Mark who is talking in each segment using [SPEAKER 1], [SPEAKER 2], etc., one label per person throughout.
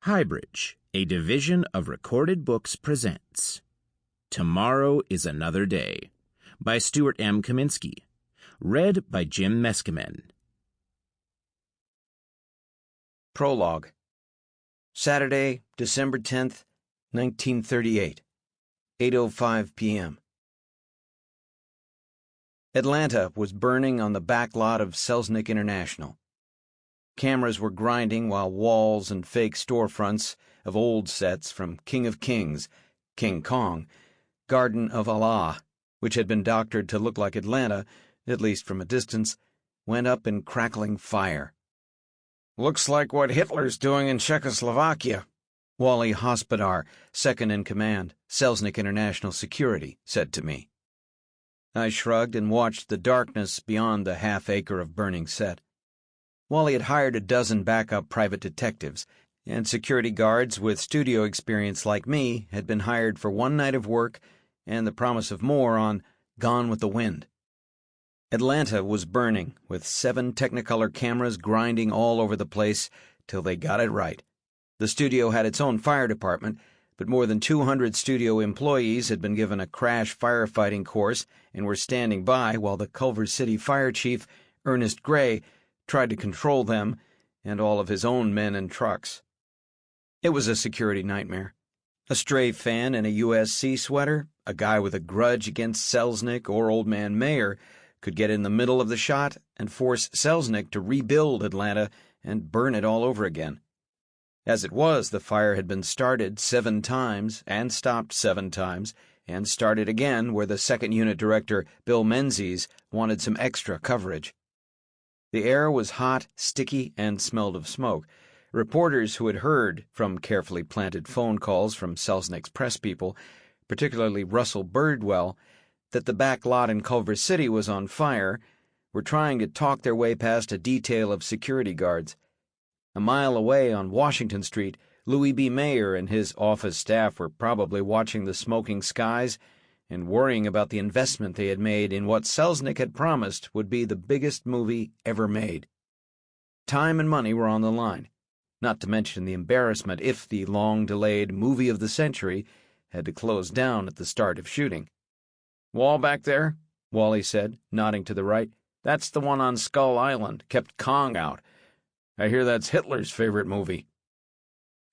[SPEAKER 1] HighBridge, a division of Recorded Books, presents Tomorrow is Another Day by Stuart M. Kaminsky, read by Jim Meskimen.
[SPEAKER 2] Prologue. Saturday, December 10th, 1938, 8:05 p.m. Atlanta was burning on the back lot of Selznick International. Cameras were grinding while walls and fake storefronts of old sets from King of Kings, King Kong, Garden of Allah, which had been doctored to look like Atlanta, at least from a distance, went up in crackling fire.
[SPEAKER 3] "Looks like what Hitler's doing in Czechoslovakia,"
[SPEAKER 2] Wally Hospodar, second in command, Selznick International Security, said to me. I shrugged and watched the darkness beyond the half-acre of burning set. Wally had hired a dozen backup private detectives, and security guards with studio experience like me had been hired for one night of work and the promise of more on Gone with the Wind. Atlanta was burning, with 7 Technicolor cameras grinding all over the place till they got it right. The studio had its own fire department, but more than 200 studio employees had been given a crash firefighting course and were standing by while the Culver City fire chief, Ernest Gray, tried to control them and all of his own men and trucks. It was a security nightmare. A stray fan in a USC sweater, a guy with a grudge against Selznick or Old Man Mayer, could get in the middle of the shot and force Selznick to rebuild Atlanta and burn it all over again. As it was, the fire had been started 7 times and stopped 7 times and started again where the second unit director, Bill Menzies, wanted some extra coverage. The air was hot, sticky, and smelled of smoke. Reporters who had heard from carefully planted phone calls from Selznick's press people, particularly Russell Birdwell, that the back lot in Culver City was on fire, were trying to talk their way past a detail of security guards. A mile away on Washington Street, Louis B. Mayer and his office staff were probably watching the smoking skies and worrying about the investment they had made in what Selznick had promised would be the biggest movie ever made. Time and money were on the line, not to mention the embarrassment if the long-delayed movie of the century had to close down at the start of shooting.
[SPEAKER 3] "Wall back there," Wally said, nodding to the right. "That's the one on Skull Island, kept Kong out. I hear that's Hitler's favorite movie."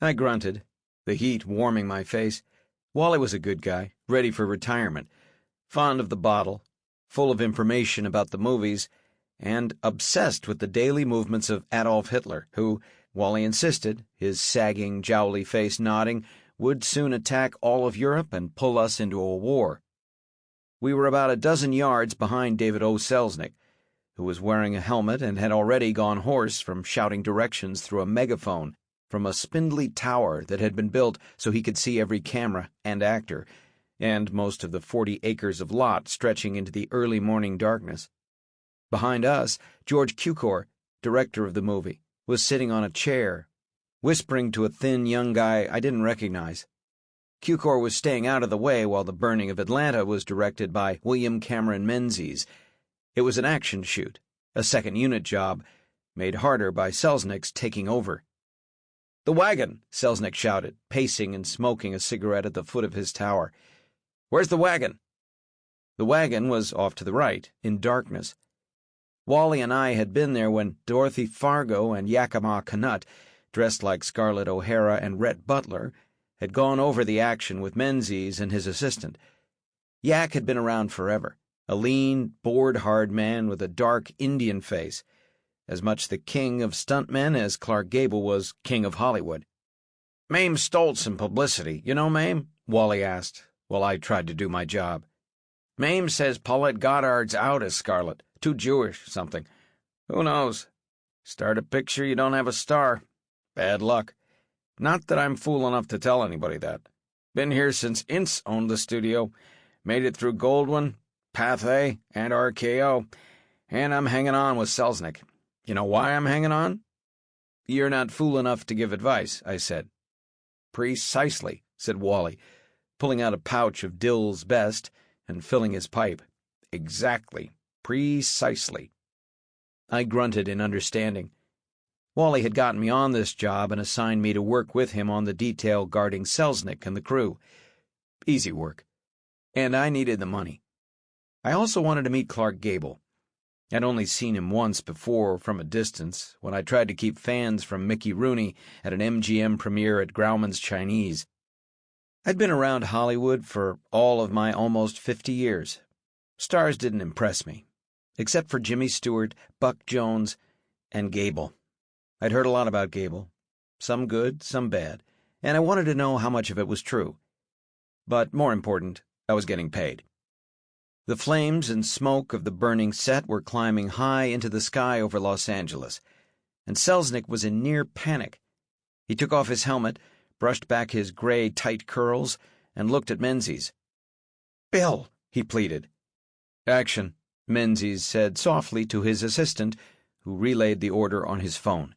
[SPEAKER 2] I grunted, the heat warming my face. Wally was a good guy, ready for retirement, fond of the bottle, full of information about the movies, and obsessed with the daily movements of Adolf Hitler, who, Wally insisted, his sagging, jowly face nodding, would soon attack all of Europe and pull us into a war. We were about a dozen yards behind David O. Selznick, who was wearing a helmet and had already gone hoarse from shouting directions through a megaphone from a spindly tower that had been built so he could see every camera and actor, and most of the 40 acres of lot stretching into the early morning darkness. Behind us, George Cukor, director of the movie, was sitting on a chair, whispering to a thin young guy I didn't recognize. Cukor was staying out of the way while the burning of Atlanta was directed by William Cameron Menzies. It was an action shoot, a second unit job, made harder by Selznick's taking over. "The wagon!" Selznick shouted, pacing and smoking a cigarette at the foot of his tower. "Where's the wagon?" The wagon was off to the right, in darkness. Wally and I had been there when Dorothy Fargo and Yakima Canutt, dressed like Scarlett O'Hara and Rhett Butler, had gone over the action with Menzies and his assistant. Yak had been around forever, a lean, bored-hard man with a dark Indian face, as much the king of stuntmen as Clark Gable was king of Hollywood.
[SPEAKER 3] "Mame stole some publicity. You know Mame?"
[SPEAKER 2] Wally asked, while I tried to do my job.
[SPEAKER 3] "Mame says Paulette Goddard's out as Scarlett. Too Jewish, something. Who knows? Start a picture, you don't have a star. Bad luck. Not that I'm fool enough to tell anybody that. Been here since Ince owned the studio. Made it through Goldwyn, Pathé, and RKO. And I'm hanging on with Selznick. You know why I'm hanging on?"
[SPEAKER 2] "You're not fool enough to give advice," I said.
[SPEAKER 3] "Precisely," said Wally,
[SPEAKER 2] pulling out a pouch of Dill's Best and filling his pipe.
[SPEAKER 3] "Exactly. Precisely."
[SPEAKER 2] I grunted in understanding. Wally had gotten me on this job and assigned me to work with him on the detail guarding Selznick and the crew. Easy work. And I needed the money. I also wanted to meet Clark Gable. I'd only seen him once before from a distance, when I tried to keep fans from Mickey Rooney at an MGM premiere at Grauman's Chinese. I'd been around Hollywood for all of my almost 50 years. Stars didn't impress me, except for Jimmy Stewart, Buck Jones, and Gable. I'd heard a lot about Gable, some good, some bad, and I wanted to know how much of it was true. But more important, I was getting paid. The flames and smoke of the burning set were climbing high into the sky over Los Angeles, and Selznick was in near panic. He took off his helmet, brushed back his gray, tight curls, and looked at Menzies. "Bill," he pleaded. "Action," Menzies said softly to his assistant, who relayed the order on his phone.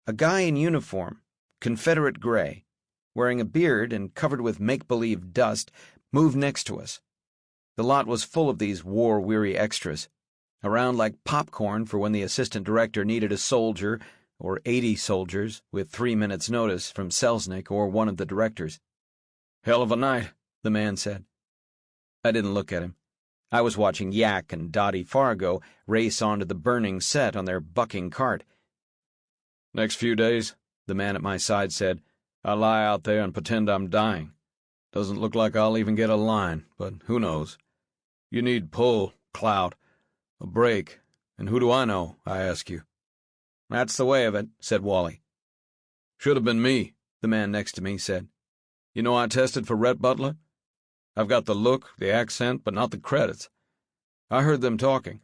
[SPEAKER 2] A guy in uniform, Confederate gray, wearing a beard and covered with make-believe dust, moved next to us. The lot was full of these war-weary extras, around like popcorn for when the assistant director needed a soldier or 80 soldiers with 3 minutes' notice from Selznick or one of the directors. "Hell of a night," the man said. I didn't look at him. I was watching Yak and Dottie Fargo race onto the burning set on their bucking cart. "Next few days," the man at my side said, "I lie out there and pretend I'm dying. Doesn't look like I'll even get a line, but who knows? You need pull, clout, a break, and who do I know, I ask you?" "That's the way of it," said Wally. "Should have been me," the man next to me said. "You know I tested for Rhett Butler? I've got the look, the accent, but not the credits. I heard them talking.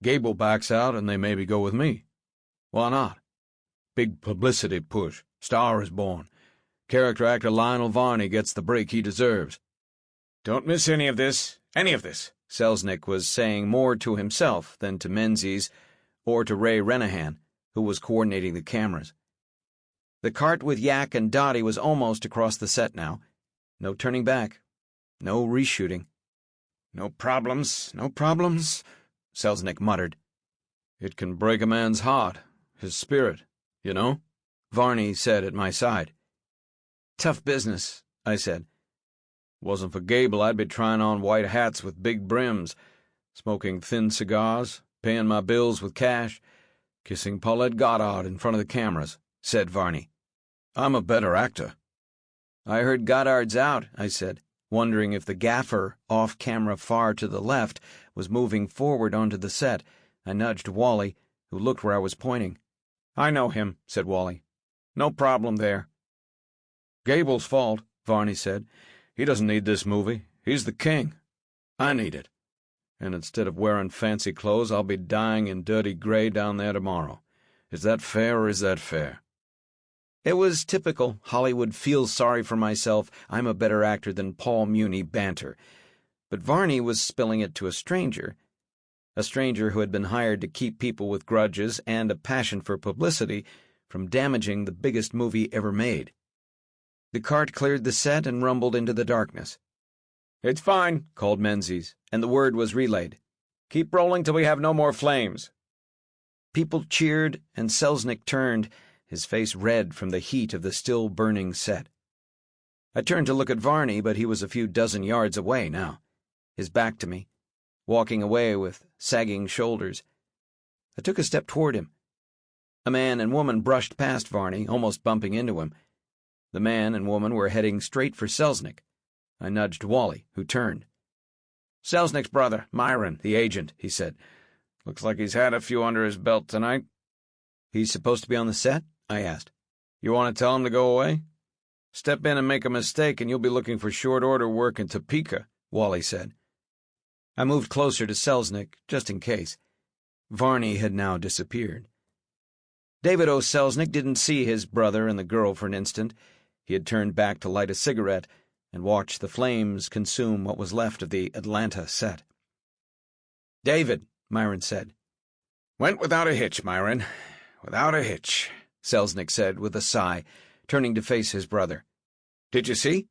[SPEAKER 2] Gable backs out and they maybe go with me. Why not? Big publicity push. Star is born. Character actor Lionel Varney gets the break he deserves." "Don't miss any of this, Selznick was saying more to himself than to Menzies or to Ray Renahan, who was coordinating the cameras. The cart with Yak and Dottie was almost across the set now. No turning back. No reshooting. No problems, Selznick muttered. "It can break a man's heart, his spirit, you know," Varney said at my side. "Tough business," I said. "Wasn't for Gable, I'd be trying on white hats with big brims, smoking thin cigars, paying my bills with cash, kissing Paulette Goddard in front of the cameras," said Varney. "I'm a better actor." "I heard Goddard's out," I said, wondering if the gaffer, off-camera far to the left, was moving forward onto the set. I nudged Wally, who looked where I was pointing. "I know him," said Wally. "No problem there." "Gable's fault," Varney said. "He doesn't need this movie. He's the king. I need it. And instead of wearing fancy clothes, I'll be dying in dirty gray down there tomorrow. Is that fair or is that fair?" It was typical Hollywood feels sorry for myself, I'm a better actor than Paul Muni banter. But Varney was spilling it to a stranger who had been hired to keep people with grudges and a passion for publicity from damaging the biggest movie ever made. The cart cleared the set and rumbled into the darkness. "It's fine," called Menzies, and the word was relayed. "Keep rolling till we have no more flames." People cheered, and Selznick turned, his face red from the heat of the still-burning set. I turned to look at Varney, but he was a few dozen yards away now, his back to me, walking away with sagging shoulders. I took a step toward him. A man and woman brushed past Varney, almost bumping into him. The man and woman were heading straight for Selznick. I nudged Wally, who turned. "Selznick's brother, Myron, the agent," he said. "Looks like he's had a few under his belt tonight." "He's supposed to be on the set?" I asked. "You want to tell him to go away? Step in and make a mistake and you'll be looking for short order work in Topeka," Wally said. I moved closer to Selznick, just in case. Varney had now disappeared. David O. Selznick didn't see his brother and the girl for an instant. He had turned back to light a cigarette and watch the flames consume what was left of the Atlanta set. "David," Myron said. "Went without a hitch, Myron. Without a hitch," Selznick said with a sigh, turning to face his brother. "Did you see?"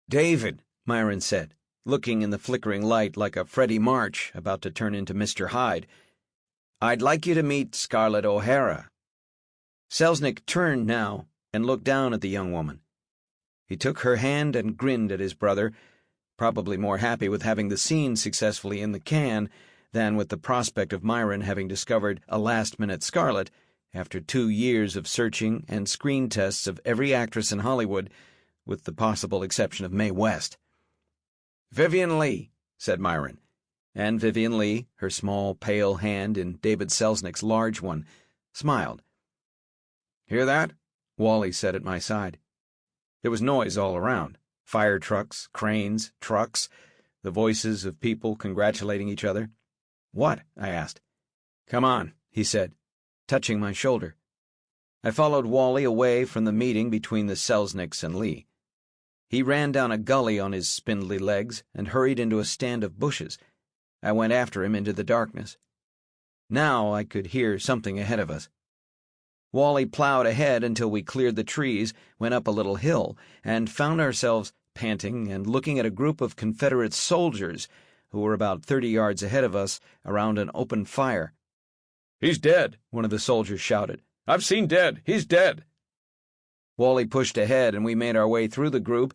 [SPEAKER 2] "David," Myron said, looking in the flickering light like a Freddie March about to turn into Mr. Hyde. "I'd like you to meet Scarlett O'Hara." Selznick turned now and looked down at the young woman. He took her hand and grinned at his brother, probably more happy with having the scene successfully in the can than with the prospect of Myron having discovered a last-minute Scarlet after 2 years of searching and screen tests of every actress in Hollywood, with the possible exception of Mae West.
[SPEAKER 3] "Vivian Leigh,"
[SPEAKER 2] said Myron, and Vivian Leigh, her small, pale hand in David Selznick's large one, smiled.
[SPEAKER 3] "Hear that?"
[SPEAKER 2] Wally said at my side. There was noise all around. Fire trucks, cranes, trucks, the voices of people congratulating each other. "What?" I asked. "Come on," he said, touching my shoulder. I followed Wally away from the meeting between the Selznicks and Leigh. He ran down a gully on his spindly legs and hurried into a stand of bushes. I went after him into the darkness. Now I could hear something ahead of us. Wally plowed ahead until we cleared the trees, went up a little hill, and found ourselves panting and looking at a group of Confederate soldiers who were about 30 yards ahead of us around an open fire.
[SPEAKER 3] "He's dead,"
[SPEAKER 2] one of the soldiers shouted.
[SPEAKER 3] "I've seen dead. He's dead."
[SPEAKER 2] Wally pushed ahead, and we made our way through the group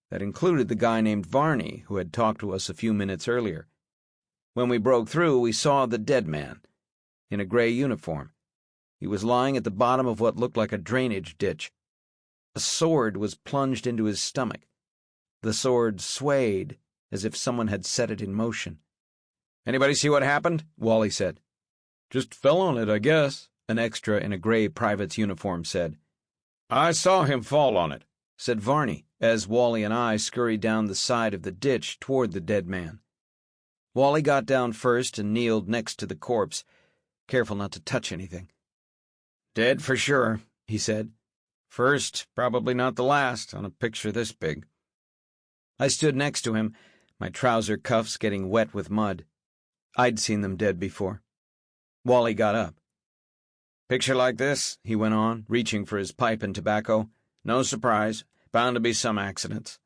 [SPEAKER 2] that included the guy named Varney, who had talked to us a few minutes earlier. When we broke through, we saw the dead man, in a gray uniform. He was lying at the bottom of what looked like a drainage ditch. A sword was plunged into his stomach. The sword swayed as if someone had set it in motion.
[SPEAKER 3] "Anybody see what happened?"
[SPEAKER 2] Wally said.
[SPEAKER 3] "Just fell on it, I guess,"
[SPEAKER 2] an extra in a gray private's uniform said.
[SPEAKER 3] "I saw him fall on it,"
[SPEAKER 2] said Varney, as Wally and I scurried down the side of the ditch toward the dead man. Wally got down first and kneeled next to the corpse, careful not to touch anything.
[SPEAKER 3] "Dead for sure,"
[SPEAKER 2] he said.
[SPEAKER 3] "First, probably not the last, on a picture this big."
[SPEAKER 2] I stood next to him, my trouser cuffs getting wet with mud. I'd seen them dead before. Wally got up.
[SPEAKER 3] "Picture like this," he went on, reaching for his pipe and tobacco. "No surprise. Bound to be some accidents.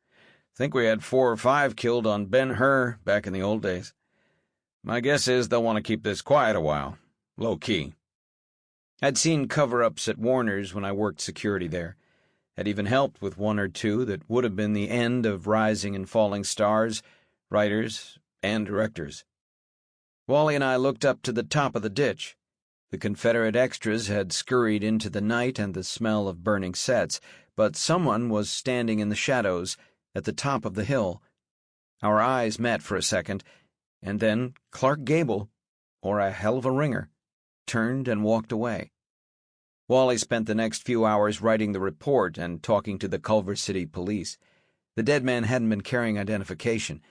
[SPEAKER 3] Think we had 4 or 5 killed on Ben-Hur back in the old days. My guess is they'll want to keep this quiet a while. Low-key."
[SPEAKER 2] I'd seen cover-ups at Warner's when I worked security there. Had even helped with 1 or 2 that would have been the end of rising and falling stars, writers, and directors. Wally and I looked up to the top of the ditch. The Confederate extras had scurried into the night and the smell of burning sets, but someone was standing in the shadows at the top of the hill. Our eyes met for a second, and then Clark Gable, or a hell of a ringer, turned and walked away. Wally spent the next few hours writing the report and talking to the Culver City police. The dead man hadn't been carrying identification.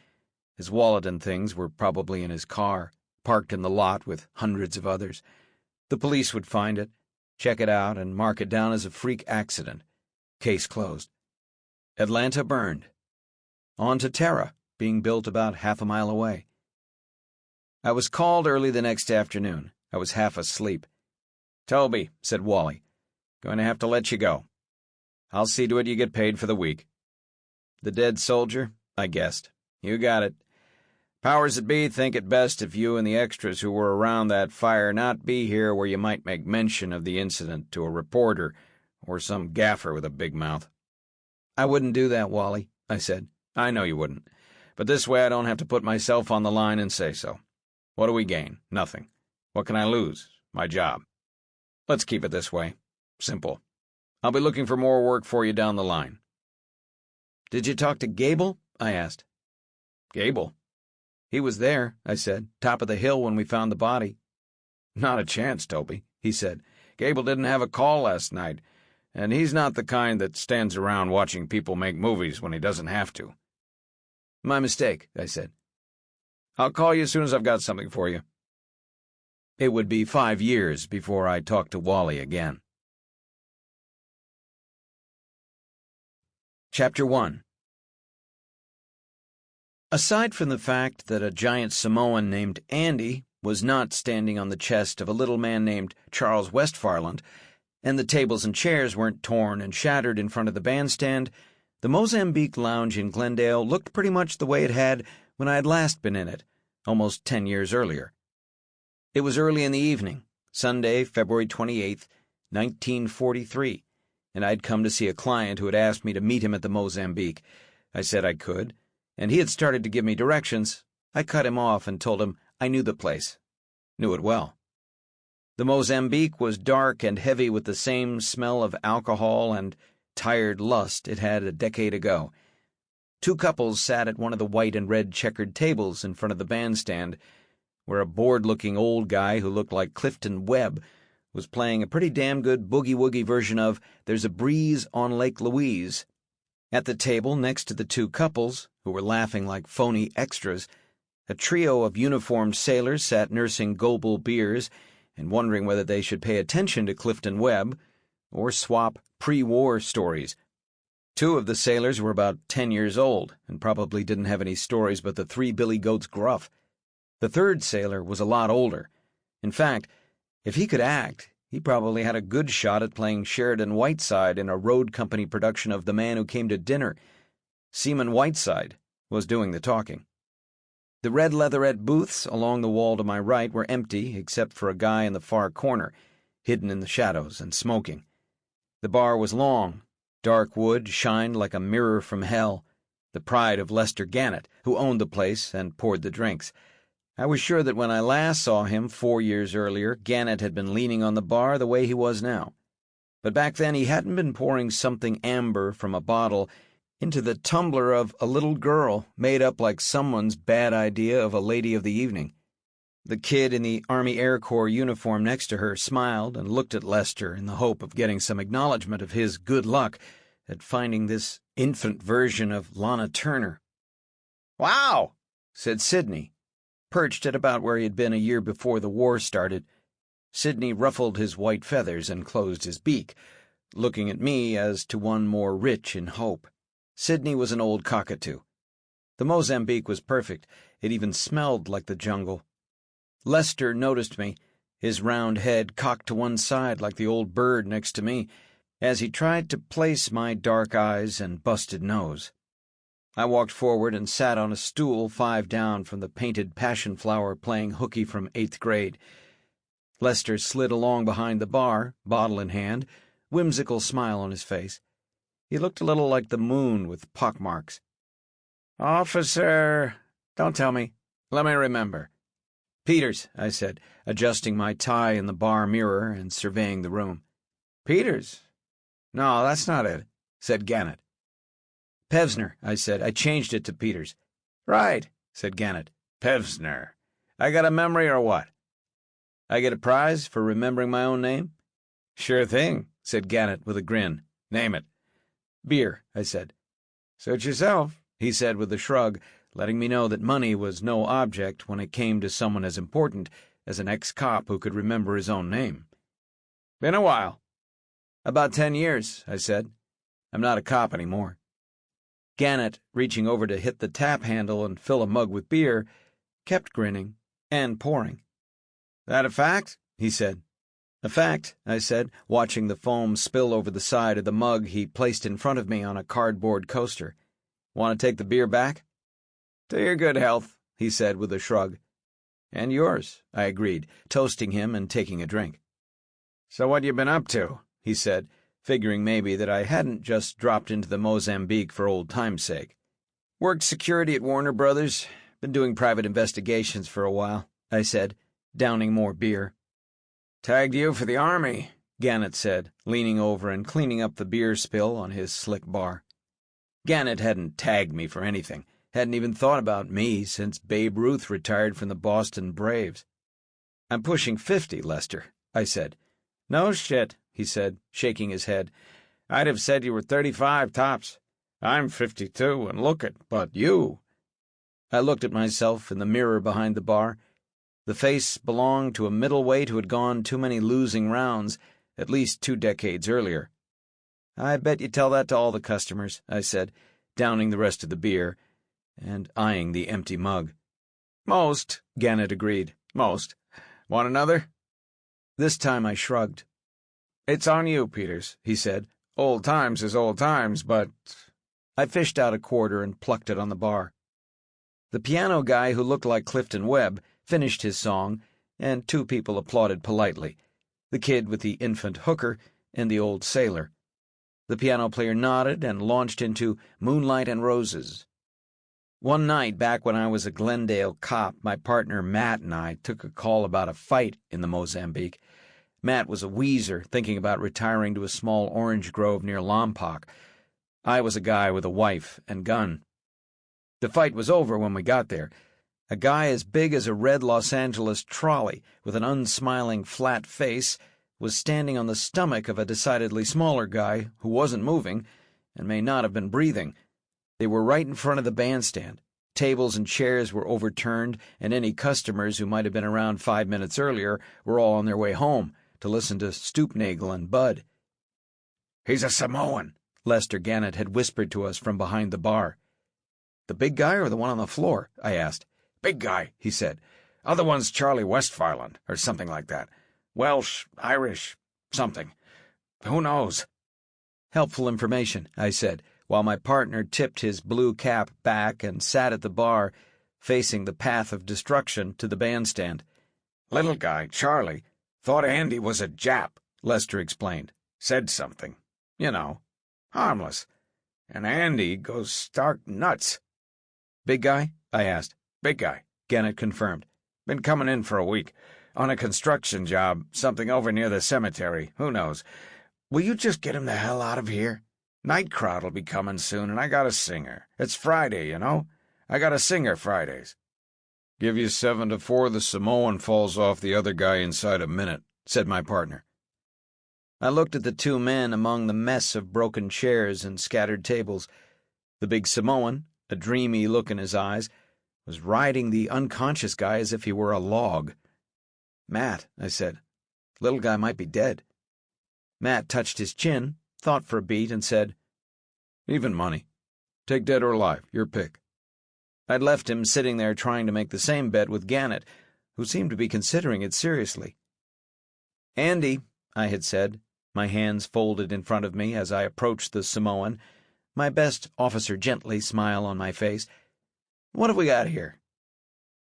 [SPEAKER 2] His wallet and things were probably in his car, parked in the lot with hundreds of others. The police would find it, check it out, and mark it down as a freak accident. Case closed. Atlanta burned. On to Terra, being built about half a mile away. I was called early the next afternoon. I was half asleep.
[SPEAKER 3] "Toby," said Wally, "going to have to let you go. I'll see to it you get paid for the week."
[SPEAKER 2] The dead soldier? I guessed.
[SPEAKER 3] "You got it. Powers that be think it best if you and the extras who were around that fire not be here where you might make mention of the incident to a reporter or some gaffer with a big mouth."
[SPEAKER 2] "I wouldn't do that, Wally," I said.
[SPEAKER 3] "I know you wouldn't. But this way I don't have to put myself on the line and say so. What do we gain? Nothing. What can I lose? My job. Let's keep it this way. Simple. I'll be looking for more work for you down the line."
[SPEAKER 2] "Did you talk to Gable?" I asked.
[SPEAKER 3] "Gable?"
[SPEAKER 2] "He was there," I said, "top of the hill when we found the body."
[SPEAKER 3] "Not a chance, Toby," he said. "Gable didn't have a call last night, and he's not the kind that stands around watching people make movies when he doesn't have to."
[SPEAKER 2] "My mistake," I said.
[SPEAKER 3] "I'll call you as soon as I've got something for you."
[SPEAKER 2] It would be 5 years before I talked to Wally again. Chapter 1. Aside from the fact that a giant Samoan named Andy was not standing on the chest of a little man named Charles Westfarland, and the tables and chairs weren't torn and shattered in front of the bandstand, the Mozambique Lounge in Glendale looked pretty much the way it had when I had last been in it, almost 10 years earlier. It was early in the evening, Sunday, February 28th, 1943, and I'd come to see a client who had asked me to meet him at the Mozambique. I said I could, and he had started to give me directions. I cut him off and told him I knew the place. Knew it well. The Mozambique was dark and heavy with the same smell of alcohol and tired lust it had a decade ago. Two couples sat at one of the white and red checkered tables in front of the bandstand, where a bored-looking old guy who looked like Clifton Webb was playing a pretty damn good boogie-woogie version of There's a Breeze on Lake Louise. At the table next to the two couples, who were laughing like phony extras, a trio of uniformed sailors sat nursing Goebel beers and wondering whether they should pay attention to Clifton Webb or swap pre-war stories. Two of the sailors were about 10 years old and probably didn't have any stories but the Three Billy Goats gruff. The third sailor was a lot older. In fact, if he could act, he probably had a good shot at playing Sheridan Whiteside in a road company production of The Man Who Came to Dinner. Seaman Whiteside was doing the talking. The red leatherette booths along the wall to my right were empty except for a guy in the far corner, hidden in the shadows and smoking. The bar was long. Dark wood shined like a mirror from hell, the pride of Lester Gannett, who owned the place and poured the drinks. I was sure that when I last saw him 4 years earlier, Gannett had been leaning on the bar the way he was now. But back then he hadn't been pouring something amber from a bottle into the tumbler of a little girl made up like someone's bad idea of a lady of the evening. The kid in the Army Air Corps uniform next to her smiled and looked at Lester in the hope of getting some acknowledgement of his good luck at finding this infant version of Lana Turner. "Wow," said Sidney, perched at about where he had been a year before the war started. Sidney ruffled his white feathers and closed his beak, looking at me as to one more rich in hope. Sidney was an old cockatoo. The Mozambique was perfect. It even smelled like the jungle. Lester noticed me, his round head cocked to one side like the old bird next to me, as he tried to place my dark eyes and busted nose. I walked forward and sat on a stool 5 down from the painted passion flower playing hooky from 8th grade. Lester slid along behind the bar, bottle in hand, whimsical smile on his face. He looked a little like the moon with pockmarks. "Officer, don't tell me. Let me remember." "Peters," I said, adjusting my tie in the bar mirror and surveying the room. "Peters? No, that's not it," said Gannett. "Pevsner," I said. I changed it to Peters. "Right," said Gannett. "Pevsner. I got a memory or what?" "I get a prize for remembering my own name?" "Sure thing," said Gannett with a grin. "Name it." "Beer," I said. "Suit yourself," he said with a shrug, letting me know that money was no object when it came to someone as important as an ex-cop who could remember his own name. "Been a while." "About 10 years," I said. "I'm not a cop anymore." Gannett, reaching over to hit the tap handle and fill a mug with beer, kept grinning and pouring. "That a fact?" he said. "A fact," I said, watching the foam spill over the side of the mug he placed in front of me on a cardboard coaster. "Want to take the beer back?" "To your good health," he said with a shrug. "And yours," I agreed, toasting him and taking a drink. "So what you been up to?" he said, figuring maybe that I hadn't just dropped into the Mozambique for old time's sake. "Worked security at Warner Brothers. Been doing private investigations for a while," I said, downing more beer. "Tagged you for the Army," Gannett said, leaning over and cleaning up the beer spill on his slick bar. Gannett hadn't tagged me for anything. Hadn't even thought about me since Babe Ruth retired from the Boston Braves. "I'm pushing 50, Lester," I said. "No shit," he said, shaking his head. "I'd have said you were 35 tops. I'm 52, and look it, but you—" I looked at myself in the mirror behind the bar. The face belonged to a middleweight who had gone too many losing rounds, at least 2 decades earlier. "I bet you tell that to all the customers," I said, downing the rest of the beer and eyeing the empty mug. "Most," Gannett agreed. "Most. Want another?" This time I shrugged. "It's on you, Peters," he said. "Old times is old times, but—" I fished out a quarter and plucked it on the bar. The piano guy who looked like Clifton Webb finished his song, and 2 people applauded politely. the kid with the infant hooker, and the old sailor. The piano player nodded and launched into Moonlight and Roses. One night, back when I was a Glendale cop, my partner Matt and I took a call about a fight in the Mozambique. Matt was a wheezer, thinking about retiring to a small orange grove near Lompoc. I was a guy with a wife and gun. The fight was over when we got there. A guy as big as a red Los Angeles trolley, with an unsmiling flat face, was standing on the stomach of a decidedly smaller guy who wasn't moving and may not have been breathing. They were right in front of the bandstand. Tables and chairs were overturned, and any customers who might have been around 5 minutes earlier were all on their way home to listen to Stoopnagle and Bud.
[SPEAKER 3] "He's a Samoan,"
[SPEAKER 2] Lester Gannett had whispered to us from behind the bar. "The big guy or the one on the floor?" I asked.
[SPEAKER 3] "Big guy," he said. "Other one's Charlie Westfarland, or something like that. Welsh, Irish, something. Who knows?"
[SPEAKER 2] "Helpful information," I said, while my partner tipped his blue cap back and sat at the bar, facing the path of destruction to the bandstand.
[SPEAKER 3] "Little guy, Charlie, thought Andy was a Jap," Lester explained. "Said something. You know. Harmless. And Andy goes stark nuts."
[SPEAKER 2] "Big guy?" I asked.
[SPEAKER 3] "Big guy,"
[SPEAKER 2] Gannett confirmed.
[SPEAKER 3] "Been coming in for a week. On a construction job, something over near the cemetery. Who knows? Will you just get him the hell out of here? Night crowd'll be coming soon, and I got a singer. It's Friday, you know? I got a singer Fridays."
[SPEAKER 4] "Give you 7 to 4, the Samoan falls off the other guy inside a minute," said my partner.
[SPEAKER 2] I looked at the two men among the mess of broken chairs and scattered tables. The big Samoan, a dreamy look in his eyes, was riding the unconscious guy as if he were a log. "Matt," I said, "little guy might be dead." Matt touched his chin, thought for a beat, and said,
[SPEAKER 4] "Even money. Take dead or alive, your pick."
[SPEAKER 2] I'd left him sitting there trying to make the same bet with Gannett, who seemed to be considering it seriously. "Andy," I had said, my hands folded in front of me as I approached the Samoan, my best Officer Gently smile on my face, "what have we got here?"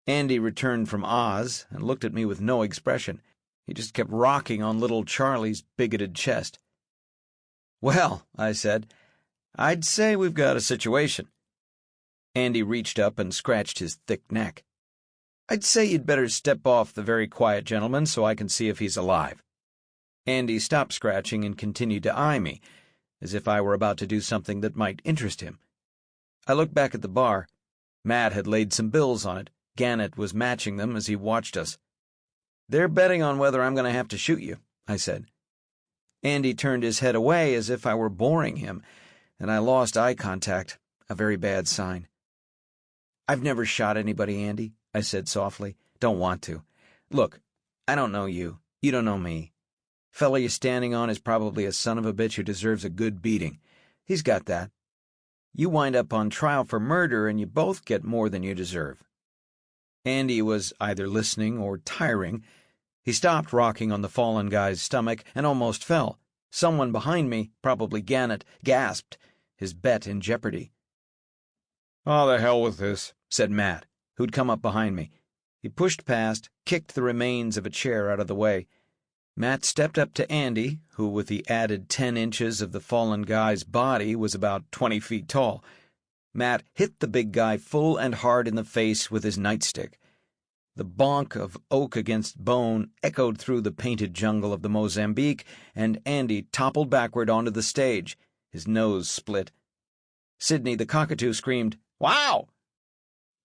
[SPEAKER 2] Andy returned from Oz and looked at me with no expression. He just kept rocking on little Charlie's bigoted chest. "Well," I said, "I'd say we've got a situation." Andy reached up and scratched his thick neck. "I'd say you'd better step off the very quiet gentleman so I can see if he's alive." Andy stopped scratching and continued to eye me, as if I were about to do something that might interest him. I looked back at the bar. Matt had laid some bills on it. Gannett was matching them as he watched us. "They're betting on whether I'm going to have to shoot you," I said. Andy turned his head away as if I were boring him, and I lost eye contact, a very bad sign. "I've never shot anybody, Andy," I said softly. "Don't want to. Look, I don't know you. You don't know me. Fella you're standing on is probably a son of a bitch who deserves a good beating. He's got that. You wind up on trial for murder, and you both get more than you deserve." Andy was either listening or tiring. He stopped rocking on the fallen guy's stomach and almost fell. Someone behind me, probably Gannett, gasped, his bet in jeopardy.
[SPEAKER 4] "Oh, the hell with this,"
[SPEAKER 2] said Matt, who'd come up behind me. He pushed past, kicked the remains of a chair out of the way. Matt stepped up to Andy, who with the added 10 inches of the fallen guy's body was about 20 feet tall. Matt hit the big guy full and hard in the face with his nightstick. The bonk of oak against bone echoed through the painted jungle of the Mozambique, and Andy toppled backward onto the stage, his nose split. Sidney the cockatoo screamed, "Wow!"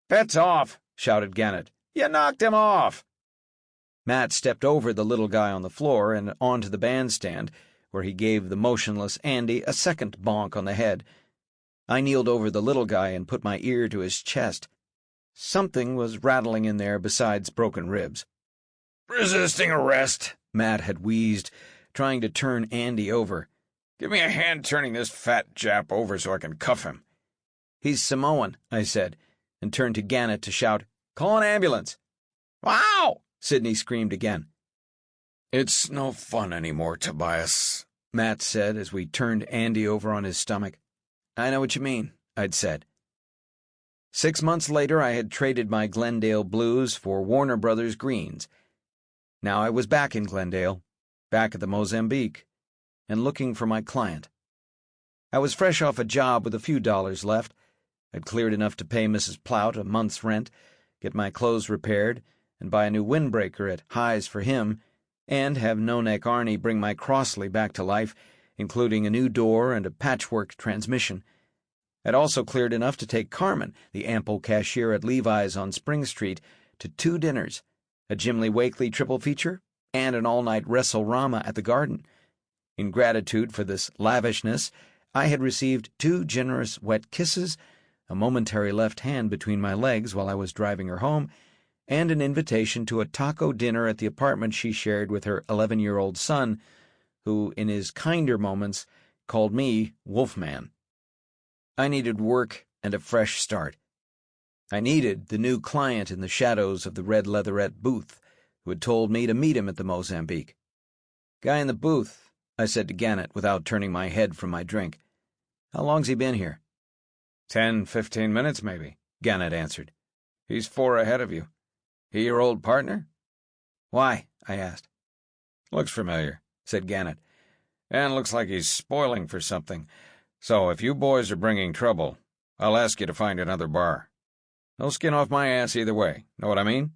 [SPEAKER 3] "Bet's off,"
[SPEAKER 2] shouted Gannett.
[SPEAKER 3] "You knocked him off."
[SPEAKER 2] Matt stepped over the little guy on the floor and onto the bandstand, where he gave the motionless Andy a second bonk on the head. I kneeled over the little guy and put my ear to his chest. Something was rattling in there besides broken ribs.
[SPEAKER 3] "Resisting arrest,"
[SPEAKER 2] Matt had wheezed, trying to turn Andy over.
[SPEAKER 3] "Give me a hand turning this fat Jap over so I can cuff him."
[SPEAKER 2] "He's Samoan," I said, and turned to Gannett to shout, "Call an ambulance."
[SPEAKER 3] "Wow!"
[SPEAKER 2] Sidney screamed again.
[SPEAKER 4] "It's no fun anymore, Tobias,"
[SPEAKER 2] Matt said as we turned Andy over on his stomach. "I know what you mean," I'd said. 6 months later, I had traded my Glendale blues for Warner Brothers greens. Now I was back in Glendale, back at the Mozambique, and looking for my client. I was fresh off a job with a few dollars left. I'd cleared enough to pay Mrs. Plout a month's rent, get my clothes repaired, and buy a new windbreaker at High's for him, and have No-Neck Arnie bring my Crossley back to life, including a new door and a patchwork transmission. I'd also cleared enough to take Carmen, the ample cashier at Levi's on Spring Street, to 2 dinners, a Jim Lee Wakely triple feature, and an all-night wrestle-rama at the Garden. In gratitude for this lavishness, I had received 2 generous wet kisses, a momentary left hand between my legs while I was driving her home, and an invitation to a taco dinner at the apartment she shared with her 11-year-old son, who, in his kinder moments, called me Wolfman. I needed work and a fresh start. I needed the new client in the shadows of the red leatherette booth, who had told me to meet him at the Mozambique. "Guy in the booth," I said to Gannett without turning my head from my drink. "How long's he been here?"
[SPEAKER 3] 10-15 minutes, maybe,"
[SPEAKER 2] Gannett answered.
[SPEAKER 3] "He's 4 ahead of you. He your old partner?"
[SPEAKER 2] "Why?" I asked.
[SPEAKER 3] "Looks familiar," said Gannett. "And looks like he's spoiling for something. So if you boys are bringing trouble, I'll ask you to find another bar. No skin off my ass either way. Know what I mean?"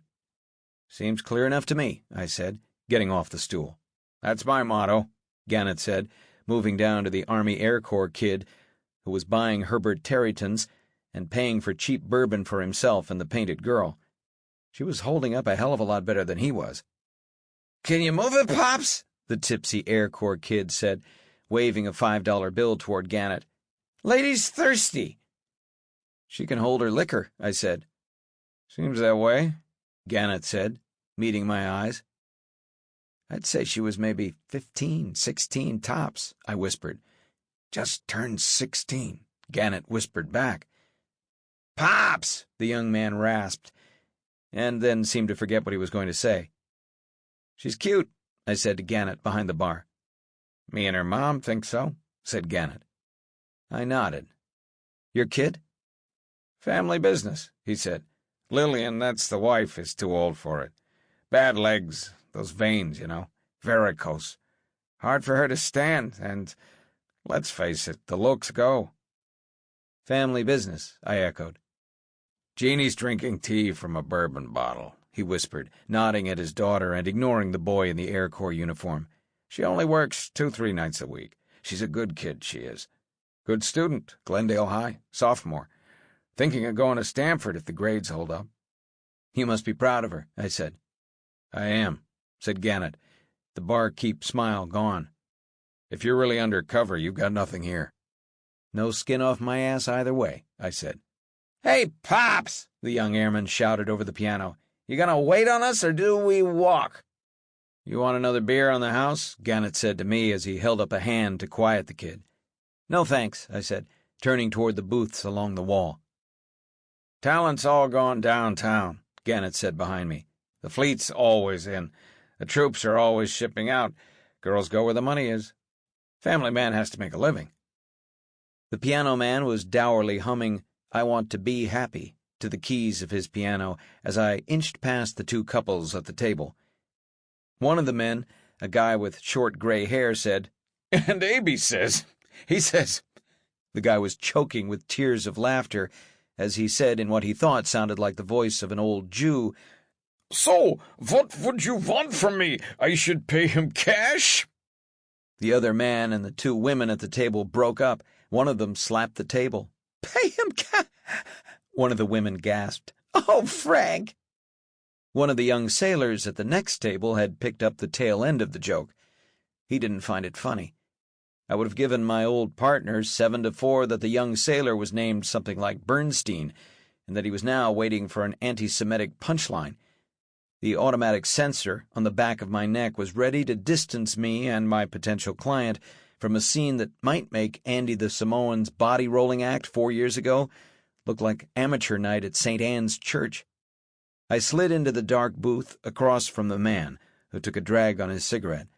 [SPEAKER 2] "Seems clear enough to me," I said, getting off the stool.
[SPEAKER 3] "That's my motto,"
[SPEAKER 2] Gannett said, moving down to the Army Air Corps kid, who was buying Herbert Terrytons and paying for cheap bourbon for himself and the painted girl. She was holding up a hell of a lot better than he was.
[SPEAKER 3] "Can you move it, Pops?"
[SPEAKER 2] the tipsy Air Corps kid said, waving a $5 bill toward Gannett.
[SPEAKER 3] "Lady's thirsty."
[SPEAKER 2] "She can hold her liquor," I said.
[SPEAKER 3] "Seems that way,"
[SPEAKER 2] Gannett said, meeting my eyes. "I'd say she was maybe 15, 16 tops," I whispered.
[SPEAKER 3] "Just turned 16,
[SPEAKER 2] Gannett whispered back.
[SPEAKER 3] "Pops!"
[SPEAKER 2] the young man rasped, and then seemed to forget what he was going to say. "She's cute," I said to Gannett behind the bar.
[SPEAKER 3] "Me and her mom think so," said Gannett.
[SPEAKER 2] I nodded. "Your kid?"
[SPEAKER 3] "Family business," he said. "Lillian, that's the wife, is too old for it. Bad legs, those veins, you know, varicose. Hard for her to stand, and, let's face it, the looks go."
[SPEAKER 2] "Family business," I echoed.
[SPEAKER 3] "Jeannie's drinking tea from a bourbon bottle," he whispered, nodding at his daughter and ignoring the boy in the Air Corps uniform. "She only works 2-3 nights a week. She's a good kid, she is. Good student, Glendale High, sophomore. Thinking of going to Stanford if the grades hold up."
[SPEAKER 2] "You must be proud of her," I said.
[SPEAKER 3] "I am," said Gannett, the barkeep smile gone. "If you're really undercover, you've got nothing here."
[SPEAKER 2] "No skin off my ass either way," I said.
[SPEAKER 3] "Hey, Pops!" the young airman shouted over the piano. "You gonna wait on us, or do we walk?"
[SPEAKER 2] "You want another beer on the house?" Gannett said to me as he held up a hand to quiet the kid. "No, thanks," I said, turning toward the booths along the wall.
[SPEAKER 3] "Talent's all gone downtown," Gannett said behind me. "The fleet's always in. The troops are always shipping out. Girls go where the money is. Family man has to make a living."
[SPEAKER 2] The piano man was dourly humming "I Want to Be Happy" to the keys of his piano as I inched past the 2 couples at the table. One of the men, a guy with short gray hair, said,
[SPEAKER 3] "And Aby says, he says—"
[SPEAKER 2] The guy was choking with tears of laughter as he said in what he thought sounded like the voice of an old Jew,
[SPEAKER 3] "So, what would you want from me? I should pay him cash?"
[SPEAKER 2] The other man and the 2 women at the table broke up. One of them slapped the table.
[SPEAKER 3] "Pay him cash?"
[SPEAKER 2] One of the women gasped.
[SPEAKER 3] "Oh, Frank!"
[SPEAKER 2] One of the young sailors at the next table had picked up the tail end of the joke. He didn't find it funny. I would have given my old partner 7-4 that the young sailor was named something like Bernstein, and that he was now waiting for an anti-Semitic punchline. The automatic sensor on the back of my neck was ready to distance me and my potential client from a scene that might make Andy the Samoan's body-rolling act 4 years ago look like amateur night at St. Anne's Church. I slid into the dark booth across from the man, who took a drag on his cigarette.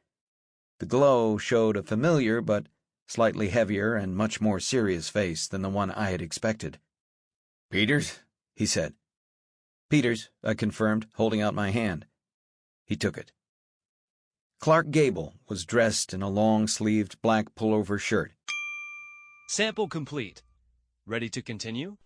[SPEAKER 2] The glow showed a familiar but slightly heavier and much more serious face than the one I had expected.
[SPEAKER 3] "Peters?"
[SPEAKER 2] he said. "Peters," I confirmed, holding out my hand. He took it. Clark Gable was dressed in a long-sleeved black pullover shirt.
[SPEAKER 5] Sample complete. Ready to continue?